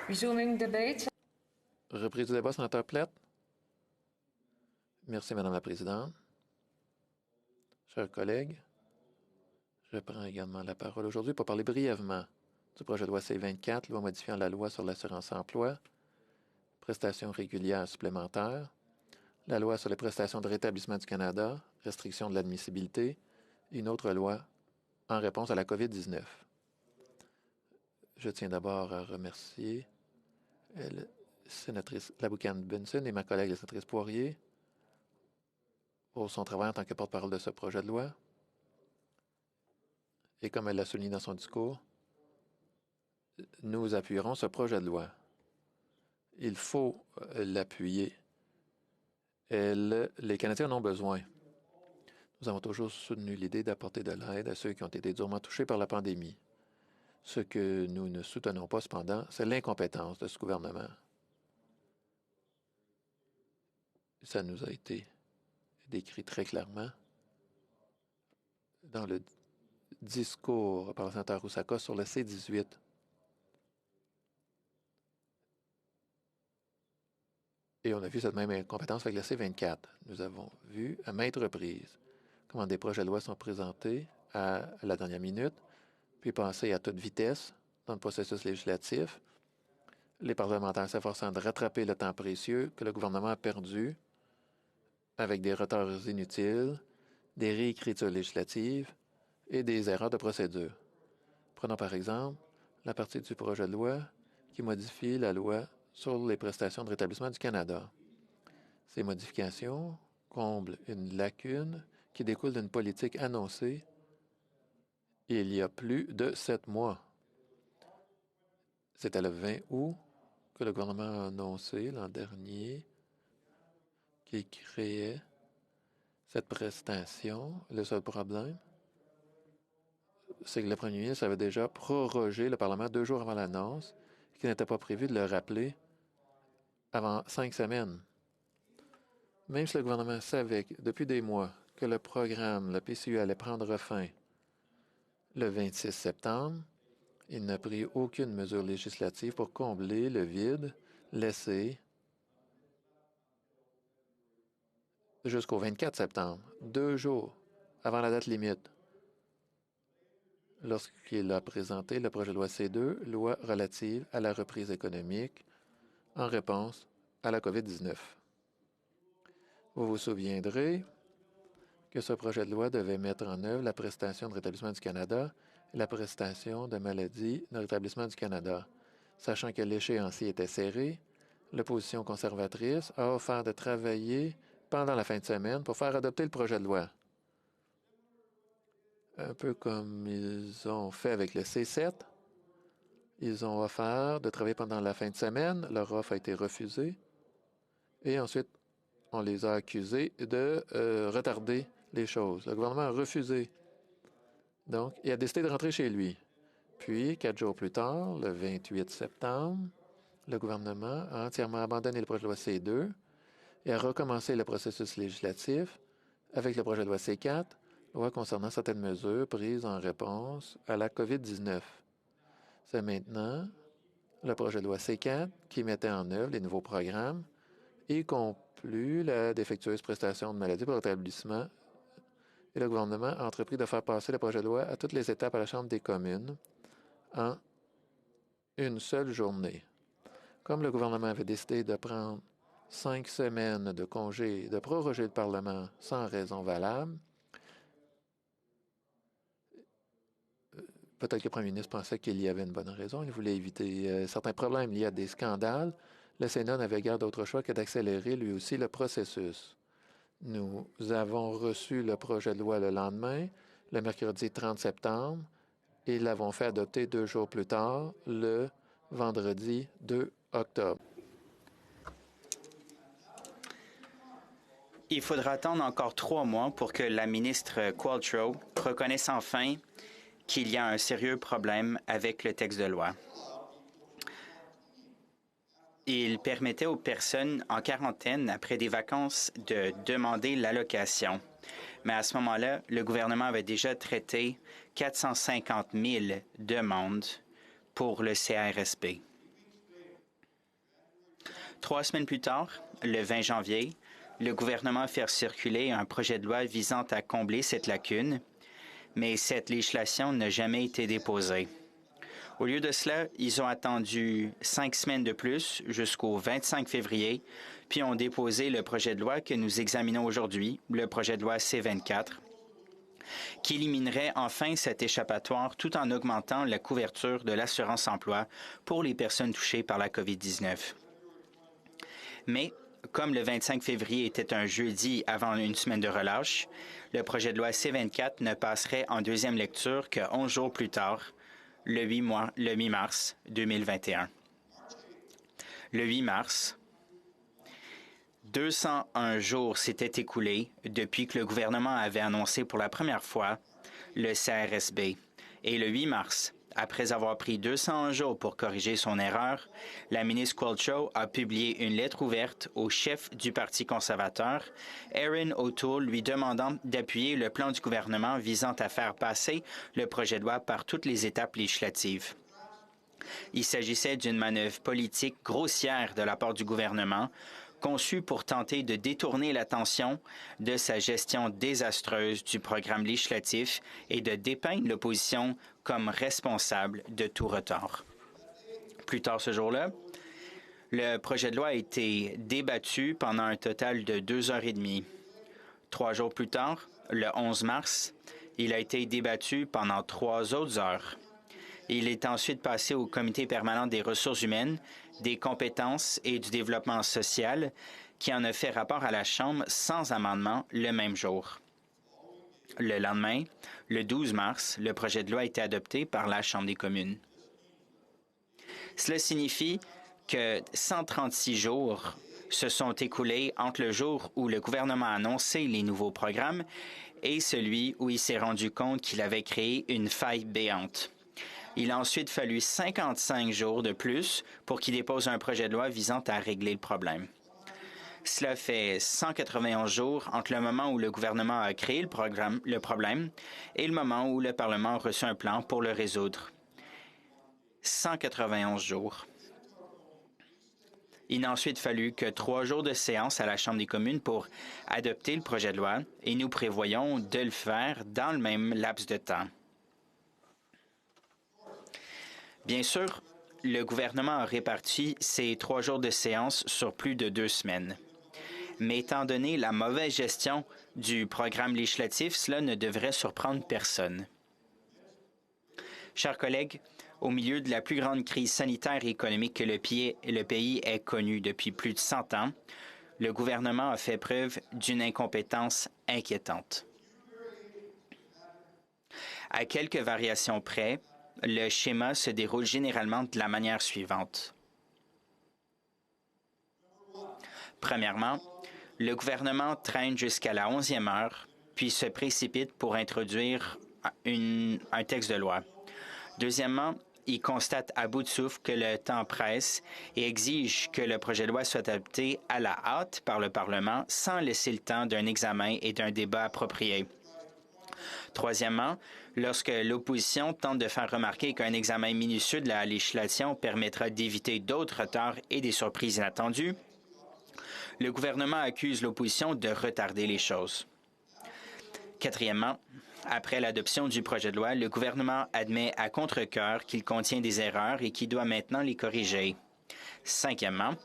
Resuming debate. Reprise du débat, sénateur Plette. Merci, Madame la Présidente. Chers collègues, je prends également la parole aujourd'hui pour parler brièvement du projet de loi C-24, loi modifiant la loi sur l'assurance-emploi, prestations régulières supplémentaires, la loi sur les prestations de rétablissement du Canada, restriction de l'admissibilité, et une autre loi en réponse à la COVID-19. Je tiens d'abord à remercier la sénatrice Laboucan-Benson et ma collègue la sénatrice Poirier pour son travail en tant que porte-parole de ce projet de loi. Et comme elle l'a souligné dans son discours, nous appuierons ce projet de loi. Il faut l'appuyer. Les Canadiens en ont besoin. Nous avons toujours soutenu l'idée d'apporter de l'aide à ceux qui ont été durement touchés par la pandémie. Ce que nous ne soutenons pas, cependant, c'est l'incompétence de ce gouvernement. Ça nous a été décrit très clairement dans le discours par le sénateur Roussaka sur le C-18. Et on a vu cette même incompétence avec le C-24. Nous avons vu à maintes reprises comment des projets de loi sont présentés à la dernière minute, puis passés à toute vitesse dans le processus législatif, les parlementaires s'efforçant de rattraper le temps précieux que le gouvernement a perdu avec des retards inutiles, des réécritures législatives et des erreurs de procédure. Prenons par exemple la partie du projet de loi qui modifie la loi sur les prestations de rétablissement du Canada. Ces modifications comblent une lacune qui découle d'une politique annoncée il y a plus de 7 mois. C'était le 20 août que le gouvernement a annoncé l'an dernier qu'il créait cette prestation. Le seul problème, c'est que le premier ministre avait déjà prorogé le Parlement 2 jours avant l'annonce, qu'il n'était pas prévu de le rappeler avant 5 semaines. Même si le gouvernement savait depuis des mois que le programme, le PCU, allait prendre fin le 26 septembre, il n'a pris aucune mesure législative pour combler le vide laissé jusqu'au 24 septembre, 2 jours avant la date limite, lorsqu'il a présenté le projet de loi C2, loi relative à la reprise économique en réponse à la COVID-19. Vous vous souviendrez que ce projet de loi devait mettre en œuvre la prestation de rétablissement du Canada et la prestation de maladie de rétablissement du Canada. Sachant que l'échéancier était serré, l'opposition conservatrice a offert de travailler pendant la fin de semaine pour faire adopter le projet de loi. Un peu comme ils ont fait avec le C7. Ils ont offert de travailler pendant la fin de semaine. Leur offre a été refusée. Et ensuite, on les a accusés de retarder les choses. Le gouvernement a refusé. Donc, il a décidé de rentrer chez lui. Puis, 4 jours plus tard, le 28 septembre, le gouvernement a entièrement abandonné le projet de loi C2 et a recommencé le processus législatif avec le projet de loi C4, loi concernant certaines mesures prises en réponse à la COVID-19. C'est maintenant le projet de loi C4 qui mettait en œuvre les nouveaux programmes, y compris la défectueuse prestation de maladie pour rétablissement. Et le gouvernement a entrepris de faire passer le projet de loi à toutes les étapes à la Chambre des communes en une seule journée. Comme le gouvernement avait décidé de prendre 5 semaines de congé, de proroger le Parlement sans raison valable, peut-être que le premier ministre pensait qu'il y avait une bonne raison. Il voulait éviter certains problèmes liés à des scandales. Le Sénat n'avait guère d'autre choix que d'accélérer lui aussi le processus. Nous avons reçu le projet de loi le lendemain, le mercredi 30 septembre, et l'avons fait adopter 2 jours plus tard, le vendredi 2 octobre. Il faudra attendre encore 3 mois pour que la ministre Qualtrough reconnaisse enfin qu'il y a un sérieux problème avec le texte de loi. Il permettait aux personnes en quarantaine après des vacances de demander l'allocation. Mais à ce moment-là, le gouvernement avait déjà traité 450 000 demandes pour le CRSP. 3 semaines plus tard, le 20 janvier, le gouvernement a fait circuler un projet de loi visant à combler cette lacune, mais cette législation n'a jamais été déposée. Au lieu de cela, ils ont attendu 5 semaines de plus jusqu'au 25 février, puis ont déposé le projet de loi que nous examinons aujourd'hui, le projet de loi C-24, qui éliminerait enfin cet échappatoire tout en augmentant la couverture de l'assurance-emploi pour les personnes touchées par la COVID-19. Mais, comme le 25 février était un jeudi avant une semaine de relâche, le projet de loi C-24 ne passerait en deuxième lecture que 11 jours plus tard, le 8 mars 2021. Le 8 mars, 201 jours s'étaient écoulés depuis que le gouvernement avait annoncé pour la première fois le CRSB. Et le 8 mars, après avoir pris 201 jours pour corriger son erreur, la ministre Qualtrough a publié une lettre ouverte au chef du Parti conservateur, Erin O'Toole, lui demandant d'appuyer le plan du gouvernement visant à faire passer le projet de loi par toutes les étapes législatives. Il s'agissait d'une manœuvre politique grossière de la part du gouvernement, conçue pour tenter de détourner l'attention de sa gestion désastreuse du programme législatif et de dépeindre l'opposition comme responsable de tout retard. Plus tard ce jour-là, le projet de loi a été débattu pendant un total de 2 heures et demie. 3 jours plus tard, le 11 mars, il a été débattu pendant 3 autres heures. Il est ensuite passé au Comité permanent des ressources humaines, des compétences et du développement social, qui en a fait rapport à la Chambre sans amendement le même jour. Le lendemain, le 12 mars, le projet de loi a été adopté par la Chambre des communes. Cela signifie que 136 jours se sont écoulés entre le jour où le gouvernement a annoncé les nouveaux programmes et celui où il s'est rendu compte qu'il avait créé une faille béante. Il a ensuite fallu 55 jours de plus pour qu'il dépose un projet de loi visant à régler le problème. Cela fait 191 jours entre le moment où le gouvernement a créé le problème et le moment où le Parlement a reçu un plan pour le résoudre. 191 jours. Il n'a ensuite fallu que 3 jours de séance à la Chambre des communes pour adopter le projet de loi et nous prévoyons de le faire dans le même laps de temps. Bien sûr, le gouvernement a réparti ces 3 jours de séance sur plus de 2 semaines. Mais étant donné la mauvaise gestion du programme législatif, cela ne devrait surprendre personne. Chers collègues, au milieu de la plus grande crise sanitaire et économique que le pays ait connue depuis plus de 100 ans, le gouvernement a fait preuve d'une incompétence inquiétante. À quelques variations près, le schéma se déroule généralement de la manière suivante. Premièrement, le gouvernement traîne jusqu'à la 11e heure, puis se précipite pour introduire un texte de loi. Deuxièmement, il constate à bout de souffle que le temps presse et exige que le projet de loi soit adopté à la hâte par le Parlement sans laisser le temps d'un examen et d'un débat approprié. Troisièmement, lorsque l'opposition tente de faire remarquer qu'un examen minutieux de la législation permettra d'éviter d'autres retards et des surprises inattendues, le gouvernement accuse l'opposition de retarder les choses. Quatrièmement, après l'adoption du projet de loi, le gouvernement admet à contre-cœur qu'il contient des erreurs et qu'il doit maintenant les corriger. Cinquièmement,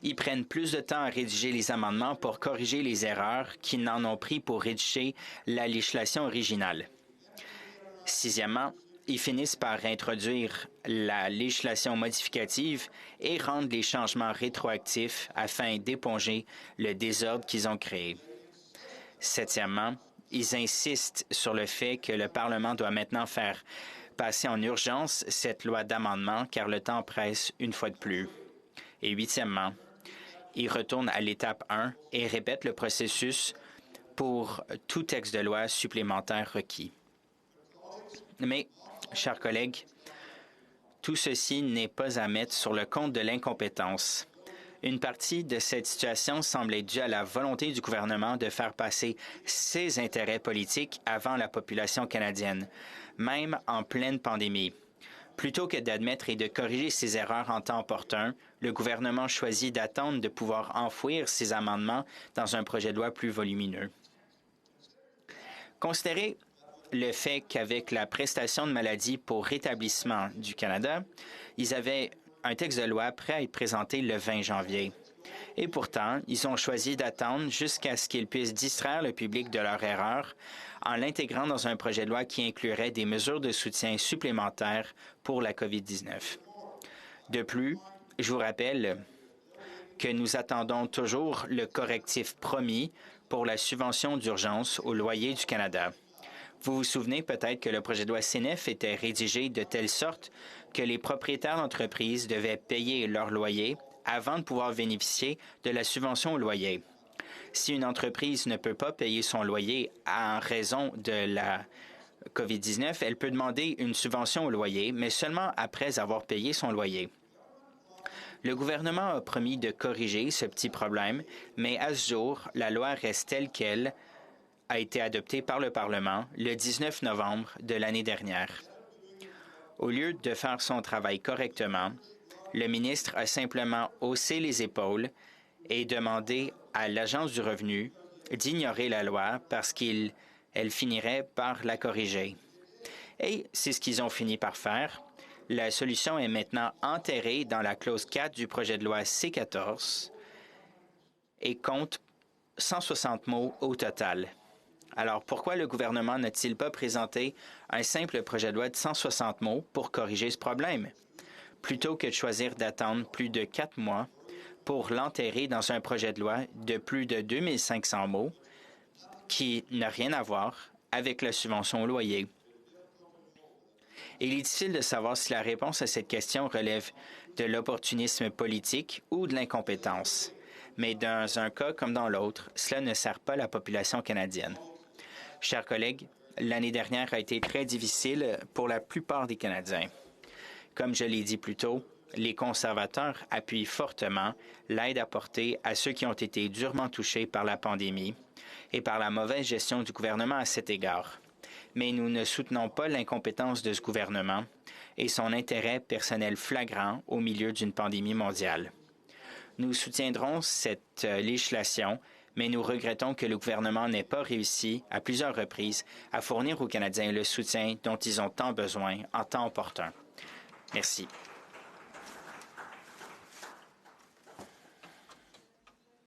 ils prennent plus de temps à rédiger les amendements pour corriger les erreurs qu'ils n'en ont pris pour rédiger la législation originale. Sixièmement, ils finissent par introduire la législation modificative et rendre les changements rétroactifs afin d'éponger le désordre qu'ils ont créé. Septièmement, ils insistent sur le fait que le Parlement doit maintenant faire passer en urgence cette loi d'amendement car le temps presse une fois de plus. Et huitièmement, ils retournent à l'étape 1 et répètent le processus pour tout texte de loi supplémentaire requis. Mais, chers collègues, tout ceci n'est pas à mettre sur le compte de l'incompétence. Une partie de cette situation semble être due à la volonté du gouvernement de faire passer ses intérêts politiques avant la population canadienne, même en pleine pandémie. Plutôt que d'admettre et de corriger ces erreurs en temps opportun, le gouvernement choisit d'attendre de pouvoir enfouir ces amendements dans un projet de loi plus volumineux. Considérez le fait qu'avec la prestation de maladie pour rétablissement du Canada, ils avaient un texte de loi prêt à être présenté le 20 janvier. Et pourtant, ils ont choisi d'attendre jusqu'à ce qu'ils puissent distraire le public de leur erreur en l'intégrant dans un projet de loi qui inclurait des mesures de soutien supplémentaires pour la COVID-19. De plus, je vous rappelle que nous attendons toujours le correctif promis pour la subvention d'urgence au loyer du Canada. Vous vous souvenez peut-être que le projet de loi C9 était rédigé de telle sorte que les propriétaires d'entreprises devaient payer leur loyer avant de pouvoir bénéficier de la subvention au loyer. Si une entreprise ne peut pas payer son loyer en raison de la COVID-19, elle peut demander une subvention au loyer, mais seulement après avoir payé son loyer. Le gouvernement a promis de corriger ce petit problème, mais à ce jour, la loi reste telle qu'elle a été adoptée par le Parlement le 19 novembre de l'année dernière. Au lieu de faire son travail correctement, le ministre a simplement haussé les épaules et demandé à l'Agence du revenu d'ignorer la loi parce qu'elle finirait par la corriger. Et c'est ce qu'ils ont fini par faire. La solution est maintenant enterrée dans la clause 4 du projet de loi C14 et compte 160 mots au total. Alors, pourquoi le gouvernement n'a-t-il pas présenté un simple projet de loi de 160 mots pour corriger ce problème, plutôt que de choisir d'attendre plus de 4 mois pour l'enterrer dans un projet de loi de plus de 2500 mots qui n'a rien à voir avec la subvention au loyer? Il est difficile de savoir si la réponse à cette question relève de l'opportunisme politique ou de l'incompétence. Mais dans un cas comme dans l'autre, cela ne sert pas la population canadienne. Chers collègues, l'année dernière a été très difficile pour la plupart des Canadiens. Comme je l'ai dit plus tôt, les conservateurs appuient fortement l'aide apportée à ceux qui ont été durement touchés par la pandémie et par la mauvaise gestion du gouvernement à cet égard. Mais nous ne soutenons pas l'incompétence de ce gouvernement et son intérêt personnel flagrant au milieu d'une pandémie mondiale. Nous soutiendrons cette législation, mais nous regrettons que le gouvernement n'ait pas réussi à plusieurs reprises à fournir aux Canadiens le soutien dont ils ont tant besoin en temps opportun. Merci.